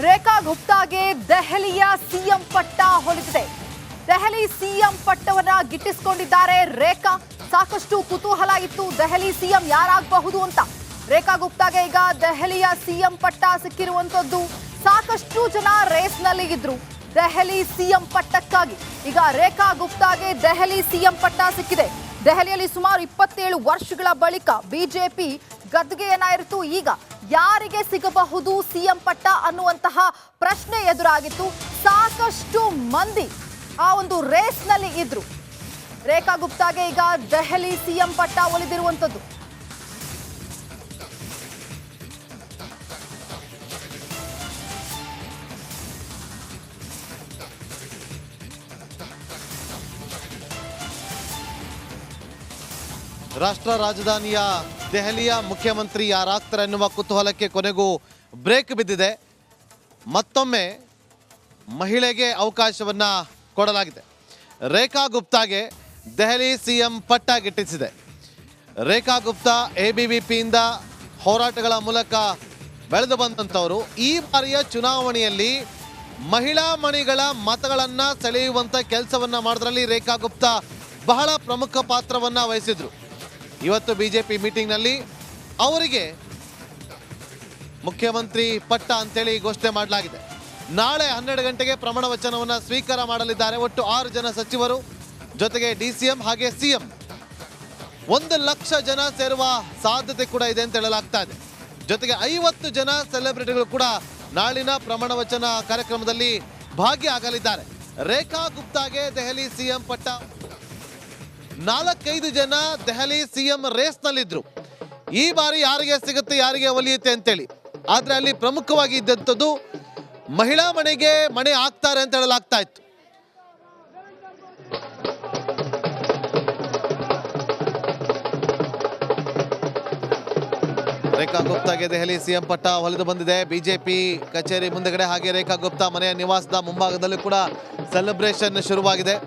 ರೇಖಾ ಗುಪ್ತಾಗೆ ದೆಹಲಿಯ ಸಿಎಂ ಪಟ್ಟ ಹೊಲಿದಿದೆ. ದೆಹಲಿ ಸಿಎಂ ಪಟ್ಟವನ್ನ ಗಿಟ್ಟಿಸಿಕೊಂಡಿದ್ದಾರೆ ರೇಖಾ. ಸಾಕಷ್ಟು ಕುತೂಹಲ ಇತ್ತು ದೆಹಲಿ ಸಿಎಂ ಯಾರಾಗಬಹುದು ಅಂತ. ರೇಖಾ ಗುಪ್ತಾಗೆ ಈಗ ದೆಹಲಿಯ ಸಿಎಂ ಪಟ್ಟ ಸಿಕ್ಕಿರುವಂತದ್ದು. ಸಾಕಷ್ಟು ಜನ ರೇಸ್ನಲ್ಲಿ ಇದ್ರು ದೆಹಲಿ ಸಿಎಂ ಪಟ್ಟಕ್ಕಾಗಿ. ಈಗ ರೇಖಾ ಗುಪ್ತಾಗೆ ದೆಹಲಿ ಸಿಎಂ ಪಟ್ಟ ಸಿಕ್ಕಿದೆ. ದೆಹಲಿಯಲ್ಲಿ ಸುಮಾರು 27 ವರ್ಷಗಳ ಬಳಿಕ ಬಿಜೆಪಿ ಗದ್ದುಗೆಯನ್ನಾಯಿತು. ಈಗ ಯಾರಿಗೆ ಸಿಗಬಹುದು ಸಿಎಂ ಪಟ್ಟ ಅನ್ನುವಂತಹ ಪ್ರಶ್ನೆ ಎದುರಾಗಿತ್ತು. ಸಾಕಷ್ಟು ಮಂದಿ ಆ ಒಂದು ರೇಸ್ನಲ್ಲಿ ಇದ್ರು. ರೇಖಾ ಗುಪ್ತಾಗೆ ಈಗ ದೆಹಲಿ ಸಿಎಂ ಪಟ್ಟ ಒಲಿದಿರುವಂತದ್ದು. ರಾಷ್ಟ್ರ ರಾಜಧಾನಿಯ ದೆಹಲಿಯ ಮುಖ್ಯಮಂತ್ರಿ ಯಾರಾಗ್ತಾರೆ ಎನ್ನುವ ಕುತೂಹಲಕ್ಕೆ ಕೊನೆಗೂ ಬ್ರೇಕ್ ಬಿದ್ದಿದೆ. ಮತ್ತೊಮ್ಮೆ ಮಹಿಳೆಗೆ ಅವಕಾಶವನ್ನು ಕೊಡಲಾಗಿದೆ. ರೇಖಾ ಗುಪ್ತಾಗೆ ದೆಹಲಿ ಸಿಎಂ ಪಟ್ಟ ಗಿಟ್ಟಿಸಿದೆ. ರೇಖಾ ಗುಪ್ತಾ ABVPಯಿಂದ ಹೋರಾಟಗಳ ಮೂಲಕ ಬೆಳೆದು ಬಂದಂಥವರು. ಈ ಬಾರಿಯ ಚುನಾವಣೆಯಲ್ಲಿ ಮಹಿಳಾ ಮಣಿಗಳ ಮತಗಳನ್ನು ಸೆಳೆಯುವಂಥ ಕೆಲಸವನ್ನು ಮಾಡೋದ್ರಲ್ಲಿ ರೇಖಾ ಗುಪ್ತಾ ಬಹಳ ಪ್ರಮುಖ ಪಾತ್ರವನ್ನು ವಹಿಸಿದ್ರು. ಇವತ್ತು ಬಿಜೆಪಿ ಮೀಟಿಂಗ್ನಲ್ಲಿ ಅವರಿಗೆ ಮುಖ್ಯಮಂತ್ರಿ ಪಟ್ಟ ಅಂತೇಳಿ ಘೋಷಣೆ ಮಾಡಲಾಗಿದೆ. ನಾಳೆ 12 ಗಂಟೆಗೆ ಪ್ರಮಾಣ ವಚನವನ್ನು ಸ್ವೀಕಾರ ಮಾಡಲಿದ್ದಾರೆ. ಒಟ್ಟು 6 ಜನ ಸಚಿವರು, ಜೊತೆಗೆ DCM ಹಾಗೆ CM. 1 ಲಕ್ಷ ಜನ ಸೇರುವ ಸಾಧ್ಯತೆ ಕೂಡ ಇದೆ ಅಂತ ಹೇಳಲಾಗ್ತಾ ಇದೆ. ಜೊತೆಗೆ 50 ಜನ ಸೆಲೆಬ್ರಿಟಿಗಳು ಕೂಡ ನಾಳಿನ ಪ್ರಮಾಣ ವಚನ ಕಾರ್ಯಕ್ರಮದಲ್ಲಿ ಭಾಗಿಯಾಗಲಿದ್ದಾರೆ. ರೇಖಾ ಗುಪ್ತಾಗೆ ದೆಹಲಿ ಸಿಎಂ ಪಟ್ಟ. 4-5 ಜನ ದೆಹಲಿ ಸಿಎಂ ರೇಸ್ನಲ್ಲಿದ್ರು. ಈ ಬಾರಿ ಯಾರಿಗೆ ಸಿಗುತ್ತೆ ಯಾರಿಗೆ ಒಲಿಯುತ್ತೆ ಅಂತೇಳಿ. ಆದ್ರೆ ಅಲ್ಲಿ ಪ್ರಮುಖವಾಗಿ ಇದ್ದಂಥದ್ದು ಮಹಿಳಾ ಮಣೆ ಆಗ್ತಾರೆ ಅಂತ ಹೇಳಲಾಗ್ತಾ ಇತ್ತು. ರೇಖಾ ಗುಪ್ತಾಗೆ ದೆಹಲಿ ಸಿಎಂ ಪಟ್ಟ ಹೊಲಿದು ಬಂದಿದೆ. ಬಿಜೆಪಿ ಕಚೇರಿ ಮುಂದೆಗಡೆ ಹಾಗೆ ರೇಖಾ ಗುಪ್ತಾ ಮನೆಯ ನಿವಾಸದ ಮುಂಭಾಗದಲ್ಲೂ ಕೂಡ ಸೆಲೆಬ್ರೇಷನ್ ಶುರುವಾಗಿದೆ.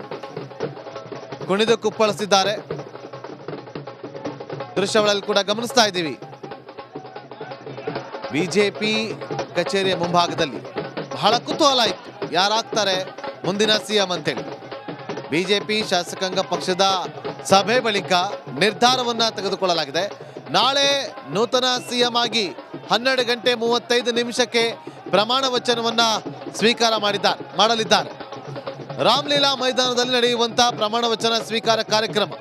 ಕುಣಿದು ಕುಪ್ಪಳಿಸಿದ್ದಾರೆ. ದೃಶ್ಯಗಳಲ್ಲಿ ಕೂಡ ಗಮನಿಸ್ತಾ ಇದ್ದೀವಿ. ಬಿಜೆಪಿ ಕಚೇರಿಯ ಮುಂಭಾಗದಲ್ಲಿ ಬಹಳ ಕುತೂಹಲ ಇತ್ತು ಯಾರಾಗ್ತಾರೆ ಮುಂದಿನ ಸಿಎಂ ಅಂತೇಳಿ. ಬಿಜೆಪಿ ಶಾಸಕಾಂಗ ಪಕ್ಷದ ಸಭೆ ಬಳಿಕ ನಿರ್ಧಾರವನ್ನ ತೆಗೆದುಕೊಳ್ಳಲಾಗಿದೆ. ನಾಳೆ ನೂತನ ಸಿಎಂ ಆಗಿ 12 ಗಂಟೆ 35 ನಿಮಿಷಕ್ಕೆ ಪ್ರಮಾಣ ವಚನವನ್ನ ಸ್ವೀಕಾರ ಮಾಡಲಿದ್ದಾರೆ. ರಾಮಲೀಲಾ ಮೈದಾನದಲ್ಲಿ ನಡೆಯುವಂತಹ ಪ್ರಮಾಣ ವಚನ ಸ್ವೀಕಾರ ಕಾರ್ಯಕ್ರಮ.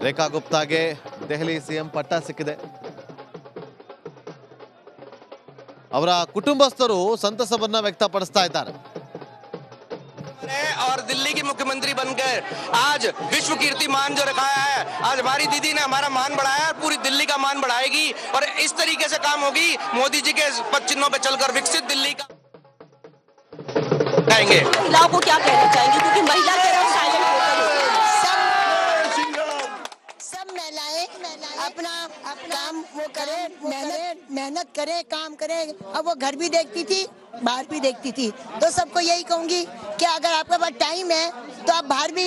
ರೇಖಾ ಗುಪ್ತಾಗೆ ದೆಹಲಿ ಸಿಎಂ ಪಟ್ಟ ಸಿಕ್ಕಿದೆ. ಅವರ ಕುಟುಂಬಸ್ಥರು ಸಂತಸವನ್ನ ವ್ಯಕ್ತಪಡಿಸ್ತಾ ಇದ್ದಾರೆ. और दिल्ली की मुख्यमंत्री बनकर आज विश्व कीर्तिमान जो रखाया है, आज हमारी दीदी ने हमारा मान बढ़ाया है, पूरी दिल्ली का मान बढ़ाएगी और इस तरीके से काम होगी। मोदी जी के पद चिन्हों पे चलकर विकसित दिल्ली का कहेंगे। महिलाओं को क्या कहना चाहेंगे, क्योंकि महिला सब महिलाएं अपना काम वो करे, मेहनत करे, काम करे। अब वो घर भी देखती थी, बाहर भी देखती थी। तो सबको यही कहूंगी कि अगर आपके पास टाइम है तो आप बाहर भी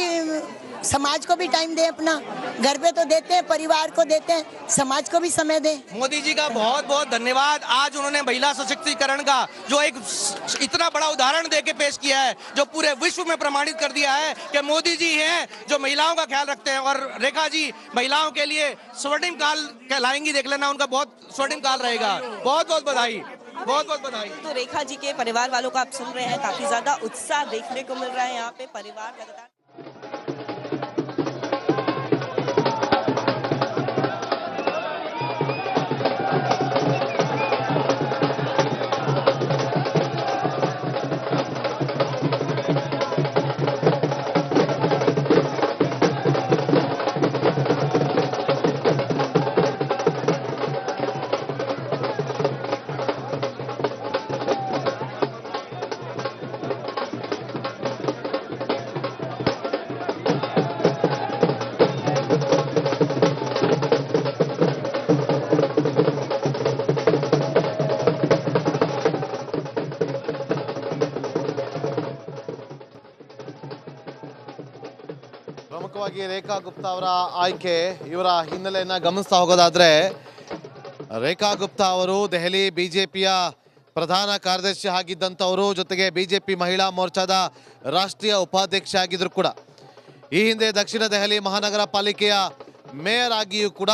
समाज को भी टाइम दें, अपना घर पे तो देते हैं, परिवार को देते हैं, समाज को भी समय दें। मोदी जी का बहुत बहुत धन्यवाद। आज उन्होंने महिला सशक्तिकरण का जो एक इतना बड़ा उदाहरण देके पेश किया है, जो पूरे विश्व में प्रमाणित कर दिया है कि मोदी जी हैं जो महिलाओं का ख्याल रखते हैं। और रेखा जी महिलाओं के लिए स्वर्णिम काल कहलाएंगी, देख लेना उनका बहुत स्वर्णिम काल रहेगा। बहुत बहुत बधाई, बहुत बहुत बधाई। तो रेखा जी के परिवार वालों को आप सुन रहे हैं, काफी ज्यादा उत्साह देखने को मिल रहा है यहाँ पे। परिवार लगातार ಪ್ರಮುಖವಾಗಿ ರೇಖಾ ಗುಪ್ತಾ ಅವರ ಆಯ್ಕೆ, ಇವರ ಹಿನ್ನೆಲೆಯನ್ನ ಗಮನಿಸ್ತಾ ಹೋಗೋದಾದ್ರೆ ರೇಖಾ ಗುಪ್ತಾ ಅವರು ದೆಹಲಿ ಬಿಜೆಪಿಯ ಪ್ರಧಾನ ಕಾರ್ಯದರ್ಶಿ ಆಗಿದ್ದಂಥವರು, ಜೊತೆಗೆ ಬಿಜೆಪಿ ಮಹಿಳಾ ಮೋರ್ಚಾದ ರಾಷ್ಟ್ರೀಯ ಉಪಾಧ್ಯಕ್ಷ ಆಗಿದ್ರು ಕೂಡ. ಈ ಹಿಂದೆ ದಕ್ಷಿಣ ದೆಹಲಿ ಮಹಾನಗರ ಪಾಲಿಕೆಯ ಮೇಯರ್ ಆಗಿಯೂ ಕೂಡ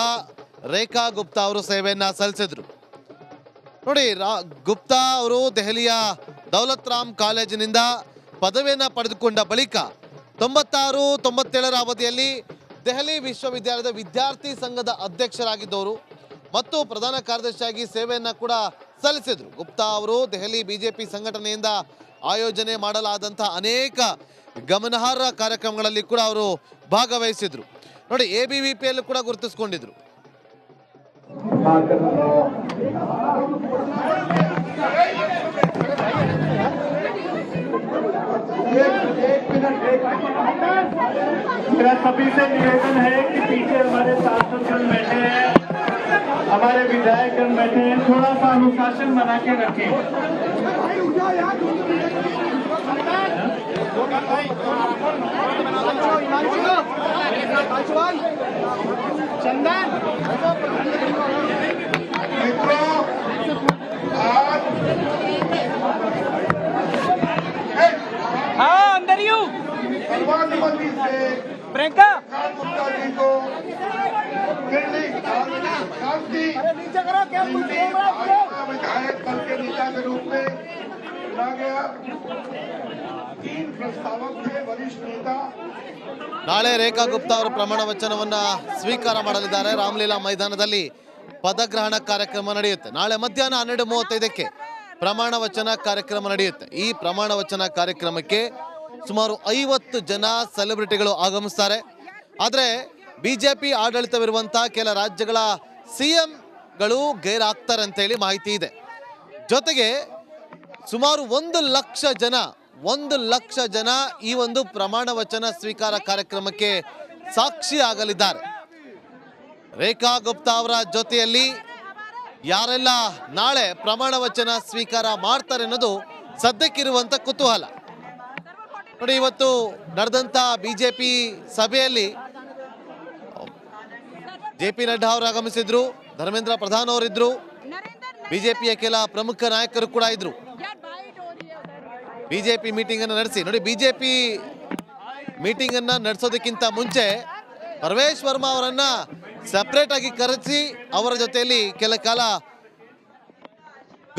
ರೇಖಾ ಗುಪ್ತಾ ಅವರು ಸೇವೆಯನ್ನ ಸಲ್ಲಿಸಿದ್ರು. ನೋಡಿ, ಗುಪ್ತಾ ಅವರು ದೆಹಲಿಯ ದೌಲತ್ ರಾಮ್ ಕಾಲೇಜಿನಿಂದ ಪದವಿಯನ್ನು ಪಡೆದುಕೊಂಡ ಬಳಿಕ 96-97ರ ಅವಧಿಯಲ್ಲಿ ದೆಹಲಿ ವಿಶ್ವವಿದ್ಯಾಲಯದ ವಿದ್ಯಾರ್ಥಿ ಸಂಘದ ಅಧ್ಯಕ್ಷರಾಗಿದ್ದವರು ಮತ್ತು ಪ್ರಧಾನ ಕಾರ್ಯದರ್ಶಿಯಾಗಿ ಸೇವೆಯನ್ನು ಕೂಡ ಸಲ್ಲಿಸಿದ್ರು. ಗುಪ್ತಾ ಅವರು ದೆಹಲಿ ಬಿಜೆಪಿ ಸಂಘಟನೆಯಿಂದ ಆಯೋಜನೆ ಮಾಡಲಾದಂತಹ ಅನೇಕ ಗಮನಾರ್ಹ ಕಾರ್ಯಕ್ರಮಗಳಲ್ಲಿ ಕೂಡ ಅವರು ಭಾಗವಹಿಸಿದ್ರು. ನೋಡಿ, ABVPಯಲ್ಲೂ ಕೂಡ ಗುರುತಿಸಿಕೊಂಡಿದ್ರು. मेरा सभी से निवेदन है कि पीछे हमारे सांसदगण बैठे हैं, हमारे विधायकगण बैठे हैं, थोड़ा सा अनुशासन बना के रखें। चंदन हाँ अंदर यू सर्वानुमति से प्रियंका गुप्ता जी को शांति विधायक दल के नेता के रूप में चुना गया। 3 प्रस्तावक थे वरिष्ठ नेता। ನಾಳೆ ರೇಖಾ ಗುಪ್ತಾ ಅವರು ಪ್ರಮಾಣ ವಚನವನ್ನ ಸ್ವೀಕಾರ ಮಾಡಲಿದ್ದಾರೆ. ರಾಮಲೀಲಾ ಮೈದಾನದಲ್ಲಿ ಪದಗ್ರಹಣ ಕಾರ್ಯಕ್ರಮ ನಡೆಯುತ್ತೆ. ನಾಳೆ ಮಧ್ಯಾಹ್ನ 12:35ಕ್ಕೆ ಪ್ರಮಾಣ ವಚನ ಕಾರ್ಯಕ್ರಮ ನಡೆಯುತ್ತೆ. ಈ ಪ್ರಮಾಣ ವಚನ ಕಾರ್ಯಕ್ರಮಕ್ಕೆ ಸುಮಾರು 50 ಜನ ಸೆಲೆಬ್ರಿಟಿಗಳು ಆಗಮಿಸ್ತಾರೆ. ಆದರೆ ಬಿಜೆಪಿ ಆಡಳಿತವಿರುವಂತಹ ಕೆಲ ರಾಜ್ಯಗಳ CMಗಳು ಗೈರಾಗ್ತಾರೆ ಅಂತ ಹೇಳಿ ಮಾಹಿತಿ ಇದೆ. ಜೊತೆಗೆ ಸುಮಾರು 1 ಲಕ್ಷ ಜನ ಈ ಒಂದು ಪ್ರಮಾಣ ವಚನ ಸ್ವೀಕಾರ ಕಾರ್ಯಕ್ರಮಕ್ಕೆ ಸಾಕ್ಷಿ ಆಗಲಿದ್ದಾರೆ. ರೇಖಾ ಗುಪ್ತಾ ಅವರ ಜೊತೆಯಲ್ಲಿ ಯಾರೆಲ್ಲ ನಾಳೆ ಪ್ರಮಾಣ ವಚನ ಸ್ವೀಕಾರ ಮಾಡ್ತಾರೆ ಅನ್ನೋದು ಸದ್ಯಕ್ಕಿರುವಂತ ಕುತೂಹಲ. ನೋಡಿ, ಇವತ್ತು ನಡೆದಂತ ಬಿಜೆಪಿ ಸಭೆಯಲ್ಲಿ JP ನಡ್ಡಾ ಅವರು ಆಗಮಿಸಿದ್ರು, ಧರ್ಮೇಂದ್ರ ಪ್ರಧಾನ್ ಅವರಿದ್ರು, ಬಿಜೆಪಿಯ ಕೆಲ ಪ್ರಮುಖ ನಾಯಕರು ಕೂಡ ಇದ್ರು. ಬಿಜೆಪಿ ಮೀಟಿಂಗ್ ಅನ್ನು ನಡೆಸಿ ನೋಡಿ, ಬಿಜೆಪಿ ಮೀಟಿಂಗ್ ಅನ್ನ ನಡೆಸೋದಕ್ಕಿಂತ ಮುಂಚೆ ಪರಮೇಶ್ ವರ್ಮಾ ಅವರನ್ನ ಸೆಪರೇಟ್ ಆಗಿ ಕರೆಸಿ ಅವರ ಜೊತೆಯಲ್ಲಿ ಕೆಲ ಕಾಲ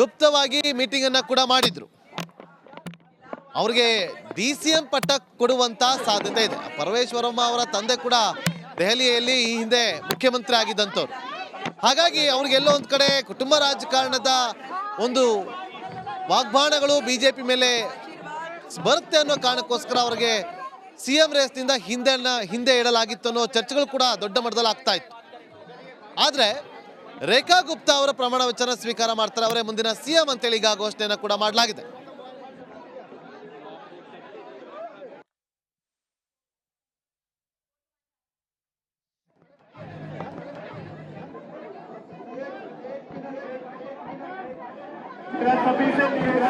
ಗುಪ್ತವಾಗಿ ಮೀಟಿಂಗ್ ಅನ್ನ ಕೂಡ ಮಾಡಿದ್ರು. ಅವ್ರಿಗೆ DCM ಪಟ್ಟ ಕೊಡುವಂತ ಸಾಧ್ಯತೆ ಇದೆ. ಪರಮೇಶ್ ವರ್ಮಾ ಅವರ ತಂದೆ ಕೂಡ ದೆಹಲಿಯಲ್ಲಿ ಈ ಹಿಂದೆ ಮುಖ್ಯಮಂತ್ರಿ ಆಗಿದ್ದಂಥವ್ರು. ಹಾಗಾಗಿ ಅವ್ರಿಗೆಲ್ಲೋ ಒಂದ್ ಕಡೆ ಕುಟುಂಬ ರಾಜಕಾರಣದ ಒಂದು ವಾಗ್ಬಾಣಗಳು ಬಿಜೆಪಿ ಮೇಲೆ ಬರುತ್ತೆ ಅನ್ನೋ ಕಾರಣಕ್ಕೋಸ್ಕರ ಅವರಿಗೆ CM ರೇಸ್ನಿಂದ ಹಿಂದೆ ಇಡಲಾಗಿತ್ತು ಅನ್ನೋ ಚರ್ಚೆಗಳು ಕೂಡ ದೊಡ್ಡ ಮಟ್ಟದಲ್ಲಿ ಆಗ್ತಾ ಇತ್ತು. ಆದ್ರೆ ರೇಖಾ ಗುಪ್ತಾ ಅವರ ಪ್ರಮಾಣ ವಚನ ಸ್ವೀಕಾರ ಮಾಡ್ತಾರೆ. ಅವರೇ ಮುಂದಿನ CM ಅಂತೇಳಿ ಈಗ ಘೋಷಣೆಯನ್ನು ಕೂಡ ಮಾಡಲಾಗಿದೆ. सभी से निवेदन